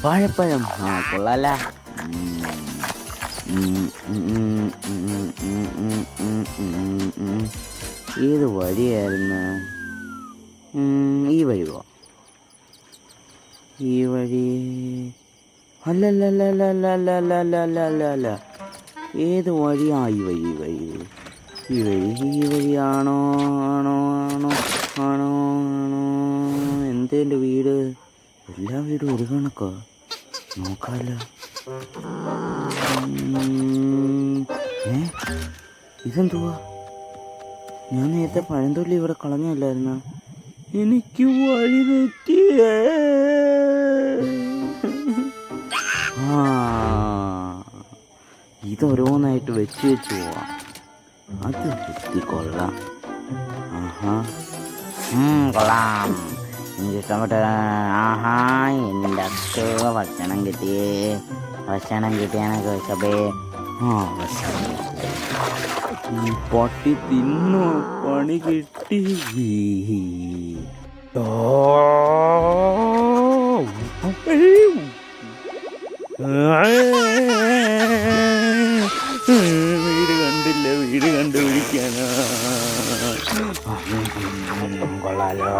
വാഴപ്പഴം. കൊള്ളാല. ഏത് വഴിയായിരുന്നു? ഈ വഴി പോവാം. ഈ വഴി അല്ലല്ലല്ലല്ലല്ലല്ലല്ലല്ലല്ല. ഏത് വഴിയാ? ഈ വഴി വഴിയാണോ? ആണോ ആണോ ആണോ ആണോ? എന്തേൻ്റെ വീട്? എല്ലാ വീടും ഒരു കണക്കോ? നോക്കാമല്ലോ. ഇതെന്തുവാ? ഞാൻ നേരത്തെ പഴംതൊല്ലി ഇവിടെ കളഞ്ഞല്ലായിരുന്ന? എനിക്ക് വഴി തെറ്റിയേ. ഇതൊരോന്നായിട്ട് വെച്ച് പോവാം. അത് കൊള്ളാം. കൊള്ളാം. എനിക്ക് ഇഷ്ടപ്പെട്ട. എൻ്റെ അച്ഛ ഭക്ഷണം കിട്ടിയാനൊക്കെ വെച്ചപ്പേ. ഈ പട്ടി തിന്നു പണി കിട്ടി. വീട് കണ്ടുപിടിക്കാനാ. കൊള്ളാലോ.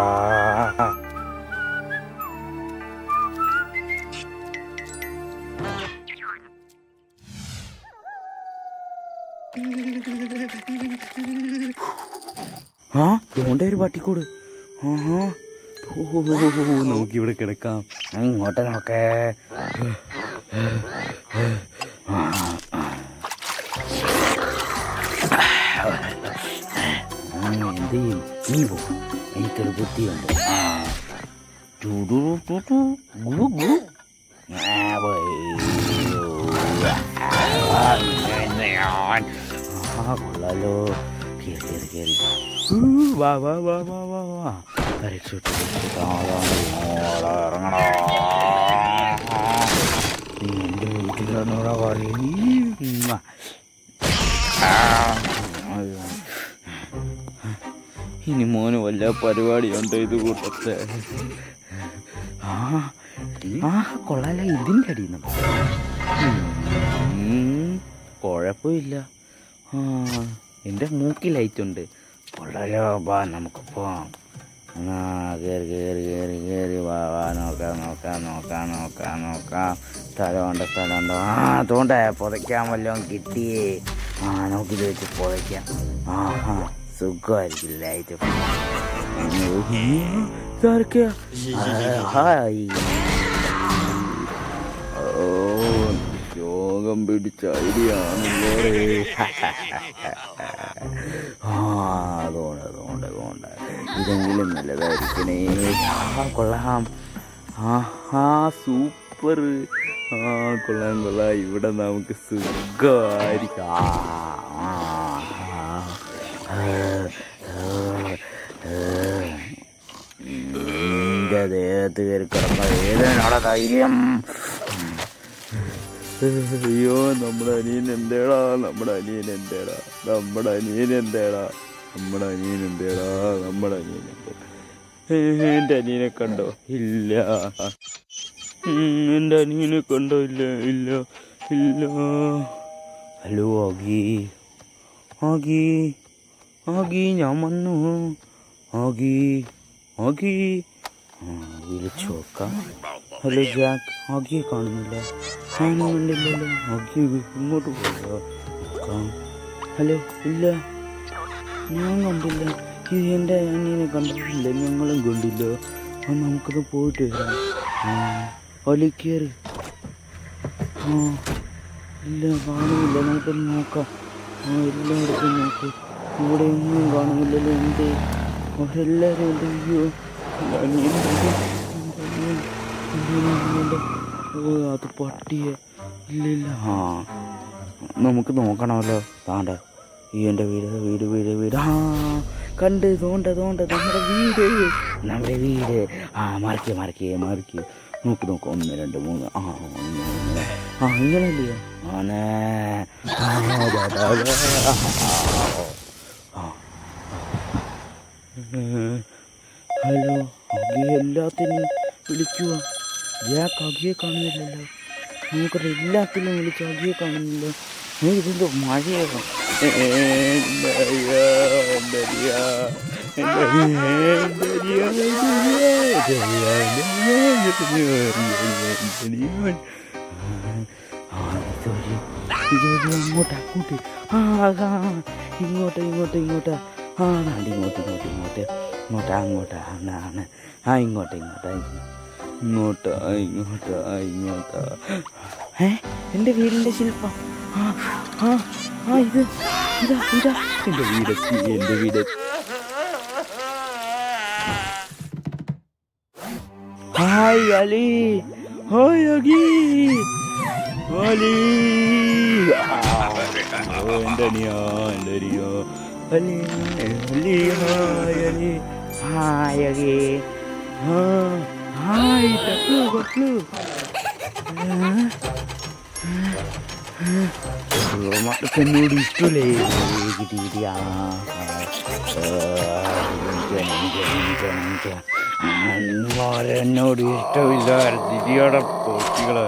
ഒരു പട്ടിക്കൂട്. നമുക്കിവിടെ കിടക്കാം. ഇങ്ങോട്ട് നോക്കേ. എന്ത് ചെയ്യും? നീ പോ. എനിക്കൊരു ബുദ്ധിയുണ്ട്. കൊള്ളാലോ. കേറി വാ. ഇറങ്ങണോ? നീ എൻ്റെ വീട്ടിലൂടെ പറയും. ഇനി മോന് വല്ല പരിപാടിയുണ്ടോ ഇത് കൂട്ടത്തെ? കൊള്ളാല. ഇതിൻ്റെ അടിയിൽ നിന്ന് കുഴപ്പമില്ല. എൻ്റെ മൂക്കിൽ ലൈറ്റുണ്ട്. കൊള്ളാലോ. വാ നമുക്ക് പോവാം. കേറി വാ. നോക്കാം. സ്ഥലമുണ്ടോ? തോണ്ട പുതയ്ക്കാൻ വല്ലതും കിട്ടിയേ. നമുക്കിത് വെച്ച് പുതയ്ക്കാം. സുഖമായിരിക്കും ലൈറ്റ്. രോഗം പിടിച്ച ഐഡിയ ആണല്ലോ. അതുകൊണ്ട് ഇതെങ്കിലും നല്ലതായിരിക്കണേ. കൊള്ളാം. സൂപ്പർ. കൊള്ളാം. ഇവിടെ നമുക്ക് സുഖമായിരിക്കും. നിന്റെ ദേഹത്ത് കയറി കിടന്ന ഏതിനാണ് ധൈര്യം? അയ്യോ, നമ്മുടെ അനിയൻ എന്തേടാ? എൻ്റെ അനിയനെ കണ്ടോ? ഇല്ല. എൻ്റെ അനിയനെ കണ്ടോ? ഇല്ല. ഹലോ ആഗി, ഞാൻ വന്നു. ആഗി വിളിച്ചു നോക്കാം. Hello Jack. ആഗിയെ കാണുന്നില്ലല്ലോ. ആഗി ഇങ്ങോട്ട് പോകാം. ഹലോ. ഇല്ല, ഞാൻ കണ്ടില്ല. എൻ്റെ അനിയനെ കണ്ടില്ല. ഞങ്ങളും കണ്ടില്ല. നമുക്കത് പോയിട്ട് വരാം. വലിക്കേറി. ഇല്ല, കാണുന്നില്ല. നമുക്കൊന്ന് നോക്കാം. എല്ലായിടത്തും നോക്ക്. ഇവിടെ ഒന്നും കാണുന്നില്ലല്ലോ. എന്തേ? അവരെല്ലാവരും എൻ്റെ അയ്യോ അത് പട്ടിയെ. ഇല്ല. നമുക്ക് നോക്കണമല്ലോ. താണ്ട ഈ എൻ്റെ വീട്. കണ്ട് തോണ്ട നമ്മുടെ വീട്. മറിക്ക്. നോക്ക് 1 2 3. ഇങ്ങനെയല്ലേ? ഹലോ. എല്ലാത്തിനും വിളിക്കുക. ഞാൻ കകിയെ കാണുന്നില്ലല്ലോ. നമുക്കത് എല്ലാത്തിലും വിളിച്ച് കകിയെ കാണുന്നില്ല. ഇതിൻ്റെ മഴയാകും. അങ്ങോട്ട് ഇങ്ങോട്ട് ഇങ്ങോട്ട് ഇങ്ങോട്ട് നാണ്ട് ഇങ്ങോട്ട് ഇങ്ങോട്ട് ഇങ്ങോട്ട് ഇങ്ങോട്ട് അങ്ങോട്ട് ആണ് ഇങ്ങോട്ട് ഇങ്ങോട്ട് ഇങ്ങോട്ട് ഇങ്ങോട്ട് ഇങ്ങോട്ട്. എൻ്റെ വീടിൻ്റെ ശില്പം. ഇത് ഇതാ ഇതാ എൻ്റെ വീടെത്തി. എൻ്റെ വീടെത്തി. ഹായ് അലി. ഹായ് അഗി. അലി. എൻ്റെ അനിയാ എൻ്റെ അനിയാ Ali Ali. Hi Ali. Hi Agi. Hi ടക്ലു ടക്ലു. എന്നോട് ഇഷ്ടമല്ലേ എന്നോട് ഇഷ്ടമില്ല. തിരിയുടെ കുട്ടികള്